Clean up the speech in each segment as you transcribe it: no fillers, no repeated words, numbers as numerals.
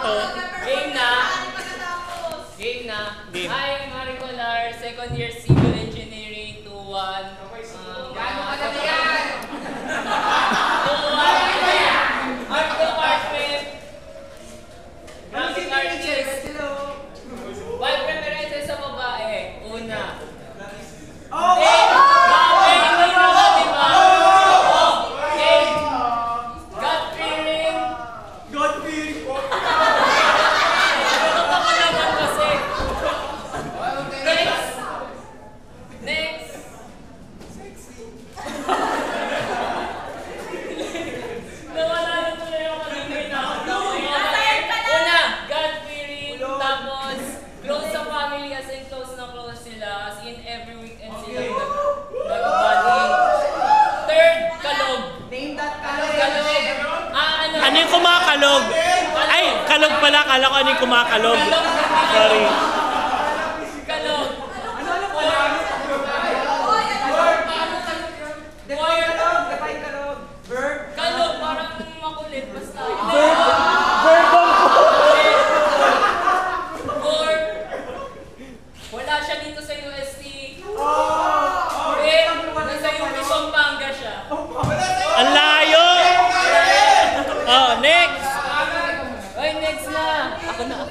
to. Game na. Game na. Hi, Maricolar, second year civil engineering 2-1. Gano'n ka na yan? 2-1. Art department. Graphic artist. 5 preferences sa babae. Una. Ano yung kumakalog? Ay, kalog pala. Kala ko ano yung kumakalog. Sorry. Kalog. Ano pala? Define kalog. Define kalog. Verb. Kalog, parang makulit. Basta. Verbal po. Or, wala siya dito sa UST. Nasa UP Pampanga siya. Ang layo! Oh, next! Ay, next na! Ako na.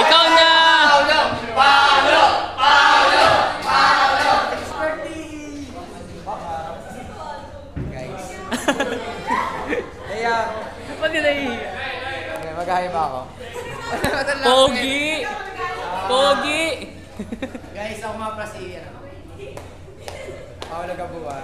Ikaw na! Paolo! Guys. Kaya, Ba't nila ihiya? okay, mag-hi ba ako? Pogi! Pogi! Guys, ako mga prasi, ano? Paolo Gabua.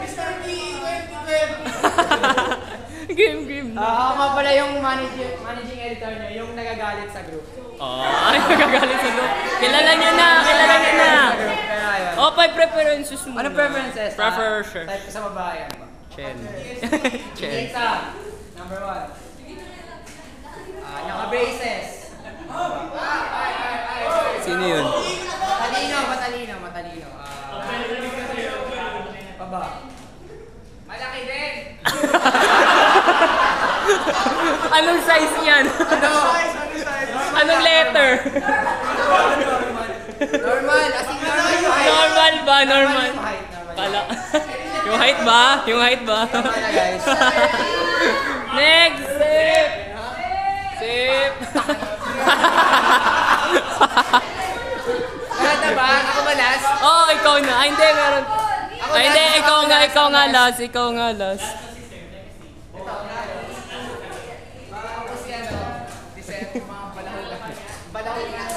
Mr. P, 2012! Game. Ako nga pala yung managing editor niya, yung nagagalit sa group. Oh, ay, magagalit sa group. Kilala niyo na! Kaya yun. Oh, 5 preferences mo. Anong preferences? Preferences. Type ko sa babae, ano ba? Chen. Isa, number 1. Naka-braces. Sino yun? Matalino. Baba. Malaki din. Anong size niyan? Anong letter? Normal. As in normal yung height. Normal ba? Normal. Yung height. Pala. Yung height ba? Yung height ba? Normal na, guys. Next! Sip! Lahat na ba? Ako ba last? Oh, ikaw na. Ay, hindi. Meron. Ay, hindi. Ikaw nga last. Ako si ano? Si Seth, mga balahol lang. Balahol lang.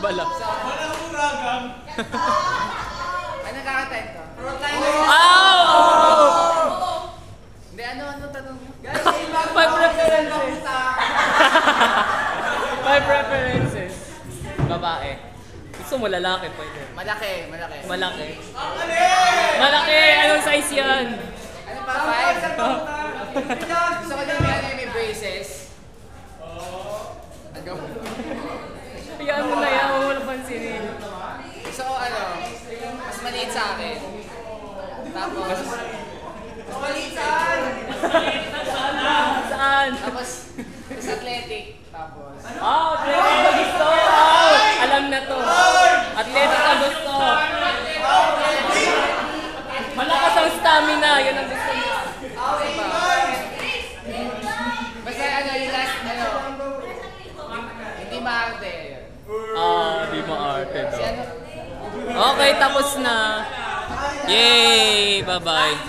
Bala. Ano kakatayin ko? Ow! Hindi, ano tanong mo? My preferences. My preferences. Babae. Gusto mo lalaki pwede. Malaki. Malaki! Anong size yan? Ano pa? 5? Gusto ko din may braces. Ano? Hayaan mo na yan. Huwag mo na pansinin. Gusto ko mas maliit sa akin. Tapos, mas maliit saan? Saan? Tapos, mas athletic. Tapos, Athletic na gusto! Alam na to. Athletic na gusto. Malakas ang stamina. Yun ang gusto niya. basta yung last, hindi maarte. Di maarte Si daw. Okay, tapos na. Yay! Bye-bye.